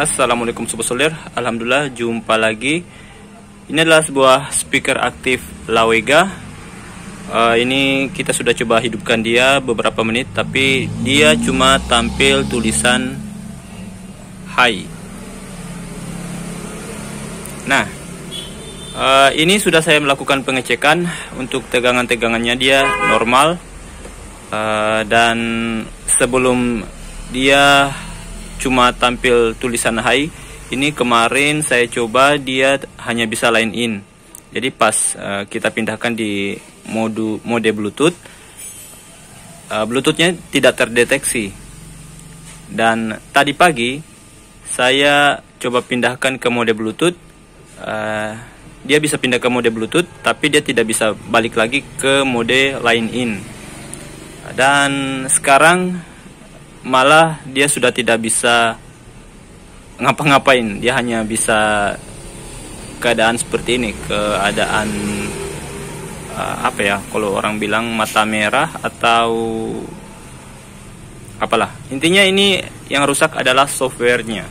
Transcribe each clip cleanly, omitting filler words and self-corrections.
Assalamualaikum Sobat Solder. Alhamdulillah jumpa lagi. Ini adalah sebuah speaker aktif Lawega. Ini kita sudah coba hidupkan dia beberapa menit, tapi dia cuma tampil tulisan high. Nah, ini sudah saya melakukan pengecekan. Untuk tegangan-tegangannya dia normal, dan sebelum dia cuma tampil tulisan high, ini kemarin saya coba dia hanya bisa line in. Jadi pas kita pindahkan di mode Bluetooth, Bluetoothnya tidak terdeteksi. Dan tadi pagi saya coba pindahkan ke mode Bluetooth, dia bisa pindah ke mode Bluetooth, tapi dia tidak bisa balik lagi ke mode line in. Dan sekarang malah dia sudah tidak bisa ngapa-ngapain. Dia hanya bisa keadaan seperti ini, keadaan apa ya, kalau orang bilang mata merah atau apalah. Intinya ini yang rusak adalah softwarenya.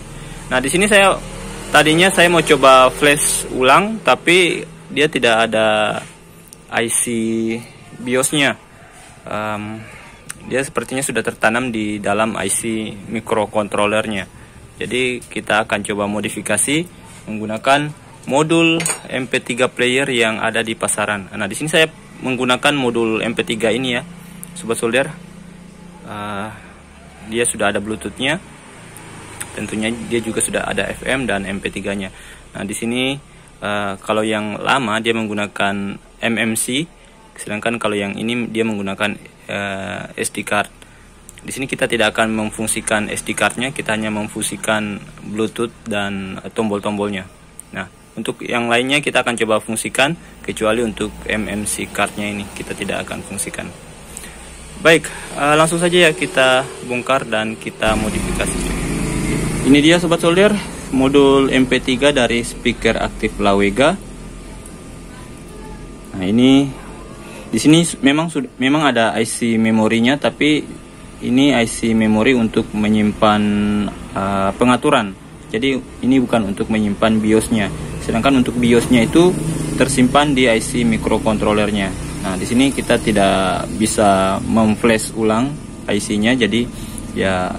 Nah, di sini tadinya saya mau coba flash ulang, tapi dia tidak ada IC BIOS-nya. Dia sepertinya sudah tertanam di dalam IC microcontrollernya. Jadi kita akan coba modifikasi menggunakan modul MP3 player yang ada di pasaran. Nah, di sini saya menggunakan modul MP3 ini ya, Sobat Solder. Dia sudah ada Bluetooth-nya. Tentunya dia juga sudah ada FM dan MP3-nya. Nah, di sini kalau yang lama dia menggunakan MMC, sedangkan kalau yang ini dia menggunakan SD card. Di sini kita tidak akan memfungsikan SD cardnya, kita hanya memfungsikan Bluetooth dan tombol-tombolnya. Nah, untuk yang lainnya kita akan coba fungsikan, kecuali untuk MMC cardnya ini kita tidak akan fungsikan. Baik, langsung saja ya kita bongkar dan kita modifikasi. Ini dia Sobat Solder, modul MP3 dari speaker aktif Lawega. Nah, ini di sini memang ada IC memorinya, tapi ini IC memori untuk menyimpan pengaturan. Jadi ini bukan untuk menyimpan BIOS-nya. Sedangkan untuk BIOS-nya itu tersimpan di IC microcontrollernya. Nah, di sini kita tidak bisa memflash ulang IC-nya, jadi ya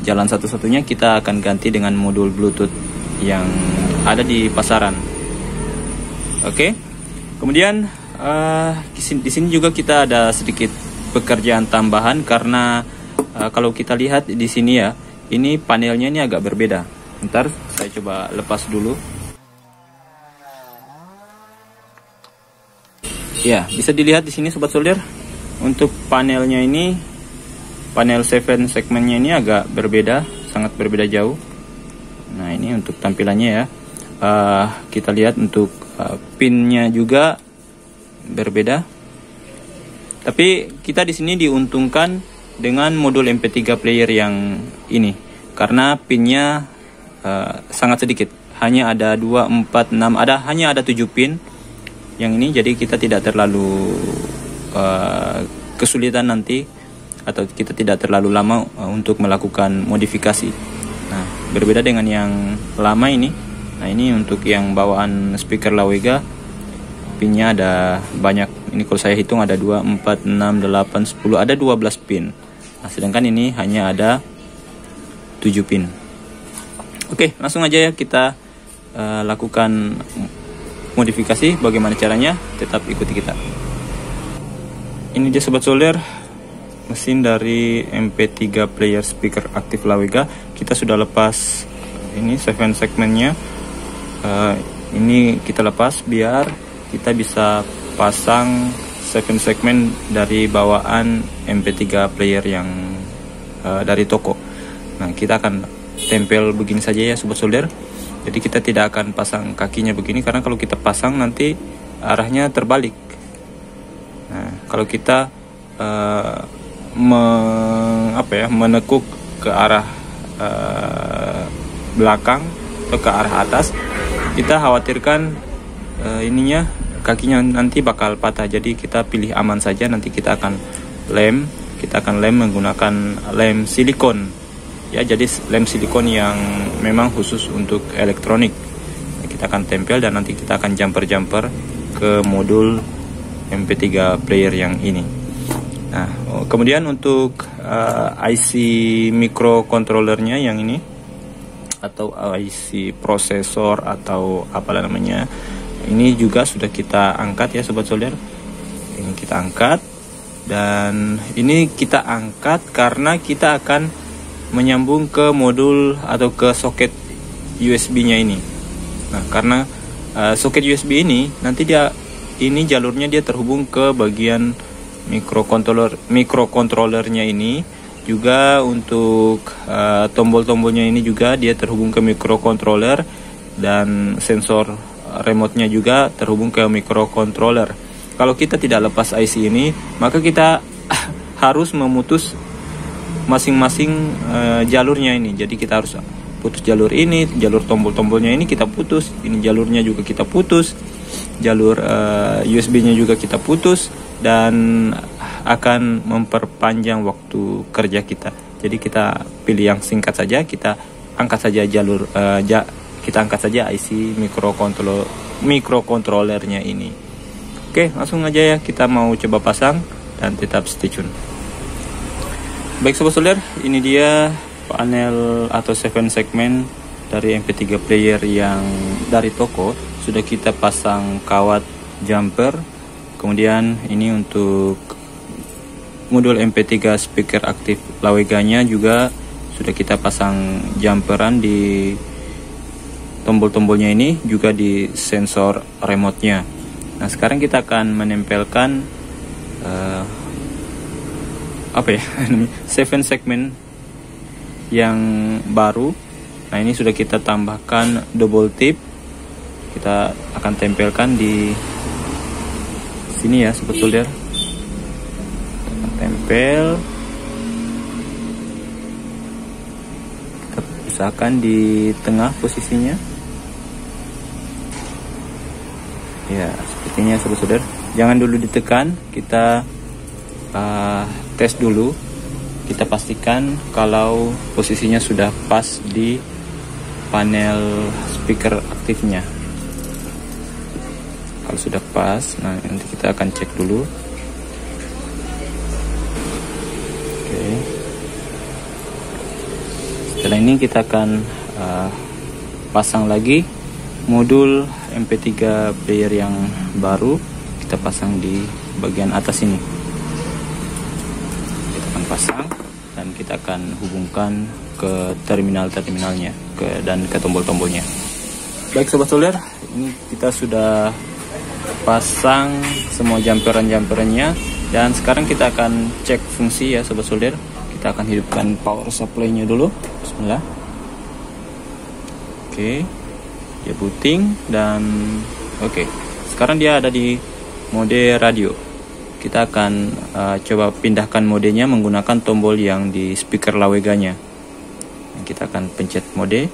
jalan satu-satunya kita akan ganti dengan modul Bluetooth yang ada di pasaran. Oke. Kemudian di sini juga kita ada sedikit pekerjaan tambahan, karena kalau kita lihat di sini ya, ini panelnya ini agak berbeda. Ntar saya coba lepas dulu. Ya, bisa dilihat di sini Sobat Solder. Untuk panelnya ini, panel 7 segmennya ini agak berbeda, sangat berbeda jauh. Nah, ini untuk tampilannya ya. Kita lihat untuk pinnya juga berbeda. Tapi kita di sini diuntungkan dengan modul MP3 player yang ini, karena pinnya sangat sedikit. Hanya ada 2, 4, 6, hanya ada 7 pin yang ini. Jadi kita tidak terlalu kesulitan nanti, atau kita tidak terlalu lama untuk melakukan modifikasi. Nah, berbeda dengan yang lama ini. Nah, ini untuk yang bawaan speaker Lawega, pinnya ada banyak. Ini kalau saya hitung ada 2, 4, 6, 8, 10, ada 12 pin. Nah, sedangkan ini hanya ada 7 pin. Oke, langsung aja ya kita lakukan modifikasi. Bagaimana caranya? Tetap ikuti kita. Ini dia Sobat Solder, mesin dari MP3 player speaker aktif Lawega. Kita sudah lepas ini 7 segmennya. Ini kita lepas biar kita bisa pasang 7 segmen dari bawaan MP3 player yang dari toko. Nah, kita akan tempel begini saja ya Sobat Solder. Jadi kita tidak akan pasang kakinya begini, karena kalau kita pasang nanti arahnya terbalik. Nah, kalau kita menekuk ke arah belakang atau ke arah atas, kita khawatirkan kakinya nanti bakal patah. Jadi kita pilih aman saja. Nanti kita akan lem menggunakan lem silikon ya, jadi lem silikon yang memang khusus untuk elektronik. Kita akan tempel dan nanti kita akan jumper ke modul MP3 player yang ini. Nah, kemudian untuk IC microcontrollernya yang ini, atau IC prosesor atau apalah namanya, ini juga sudah kita angkat ya sobat solder. Ini kita angkat, dan ini kita angkat karena kita akan menyambung ke modul atau ke soket USB-nya ini. Nah, karena soket USB ini nanti ini jalurnya dia terhubung ke bagian microcontrollernya ini, juga untuk tombol-tombolnya ini juga dia terhubung ke microcontroller, dan sensor remote-nya juga terhubung ke microcontroller. Kalau kita tidak lepas IC ini, maka kita harus memutus masing-masing jalurnya ini. Jadi kita harus putus jalur ini, jalur tombol-tombolnya ini kita putus, ini jalurnya juga kita putus, jalur USB-nya juga kita putus, dan akan memperpanjang waktu kerja kita. Jadi kita pilih yang singkat saja, kita angkat saja jalur kita angkat saja IC microcontrollernya ini. Oke, langsung aja ya, kita mau coba pasang dan tetap stay tune. Baik sobat solder, ini dia panel atau 7 segmen dari MP3 player yang dari toko. Sudah kita pasang kawat jumper. Kemudian ini untuk modul MP3 speaker aktif Lawega-nya juga sudah kita pasang jumperan di tombol-tombolnya ini, juga di sensor remote-nya. Nah, sekarang kita akan menempelkan 7 segmen yang baru. Nah, ini sudah kita tambahkan double tip. Kita akan tempelkan di sini ya sobat solder. Tempel. Kita usahakan di tengah posisinya. Ya, sepertinya sobat solder. Jangan dulu ditekan, kita tes dulu. Kita pastikan kalau posisinya sudah pas di panel speaker aktifnya. Kalau sudah pas, nah nanti kita akan cek dulu. Oke. Setelah ini kita akan pasang lagi modul MP3 player yang baru. Kita pasang di bagian atas ini. Kita akan pasang dan kita akan hubungkan ke terminalnya dan ke tombol-tombolnya. Baik sobat solder, ini kita sudah pasang semua jumperannya, dan sekarang kita akan cek fungsi ya sobat solder. Kita akan hidupkan power supply-nya dulu. Bismillah. Oke. Dia booting dan oke. Sekarang dia ada di mode radio. Kita akan coba pindahkan modenya menggunakan tombol yang di speaker Lawega-nya. Kita akan pencet mode.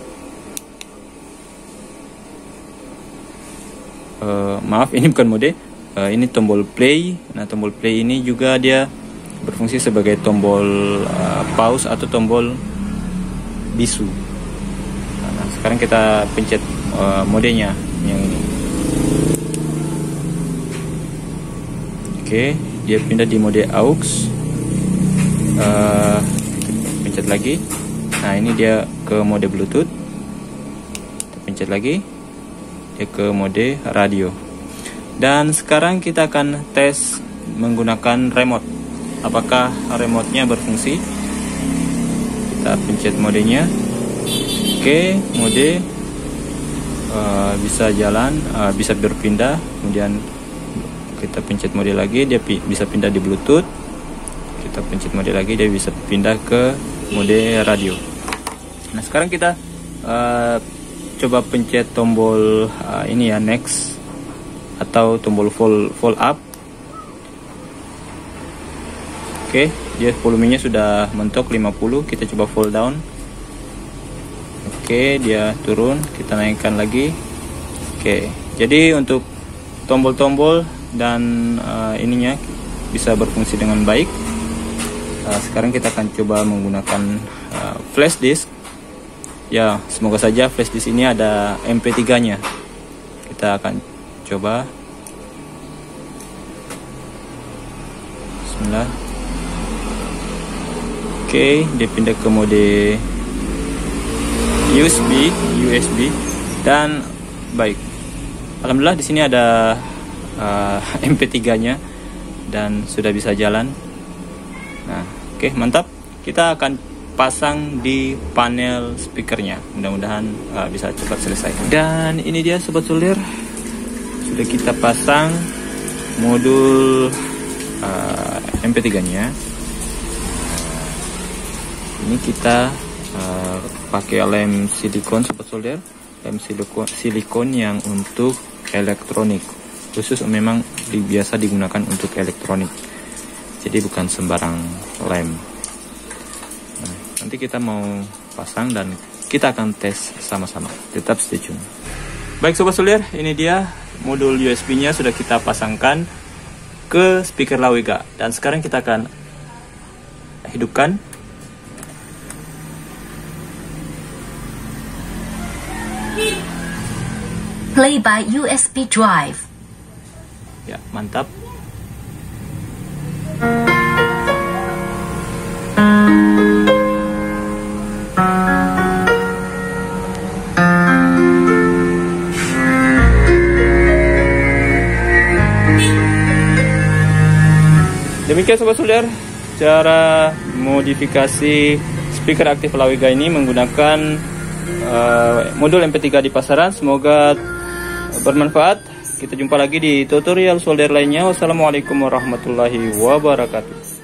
Maaf, ini bukan mode. Ini tombol play. Nah, tombol play ini juga dia berfungsi sebagai tombol pause atau tombol bisu. Nah, sekarang kita pencet modenya yang ini. Oke, dia pindah di mode aux. Pencet lagi. Nah, ini dia ke mode Bluetooth. Kita pencet lagi. Dia ke mode radio. Dan sekarang kita akan tes menggunakan remote. Apakah remote-nya berfungsi? Kita pencet modenya. Oke, mode bisa jalan, bisa berpindah. Kemudian kita pencet mode lagi, dia bisa pindah di Bluetooth. Kita pencet mode lagi, dia bisa pindah ke mode radio. Nah, sekarang kita coba pencet tombol ini ya, next atau tombol full up. Oke, dia volumenya sudah mentok 50. Kita coba full down. Oke, dia turun. Kita naikkan lagi. Oke, jadi untuk tombol-tombol dan ininya bisa berfungsi dengan baik. Sekarang kita akan coba menggunakan flash disk. Ya, semoga saja flash disk ini ada MP3 nya. Kita akan coba. Bismillah. Oke, dipindah ke mode USB dan baik. Alhamdulillah di sini ada MP3 nya dan sudah bisa jalan. Nah, oke, mantap. Kita akan pasang di panel speakernya. Mudah-mudahan bisa cepat selesai. Dan ini dia sobat Solder, sudah kita pasang modul MP3 nya. Ini kita pakai lem silikon sobat Solder, lem silikon yang untuk elektronik, khusus memang biasa digunakan untuk elektronik, jadi bukan sembarang lem. Nah, nanti kita mau pasang dan kita akan tes sama-sama, tetap stay tune. Baik sobat Solder, ini dia modul USB nya sudah kita pasangkan ke speaker Lawiga, dan sekarang kita akan hidupkan. Play by USB drive. Ya, mantap. Demikian sobat Solder, cara modifikasi speaker aktif Lawiga ini menggunakan modul MP3 di pasaran. Semoga bermanfaat. Kita jumpa lagi di tutorial solder lainnya. Wassalamualaikum warahmatullahi wabarakatuh.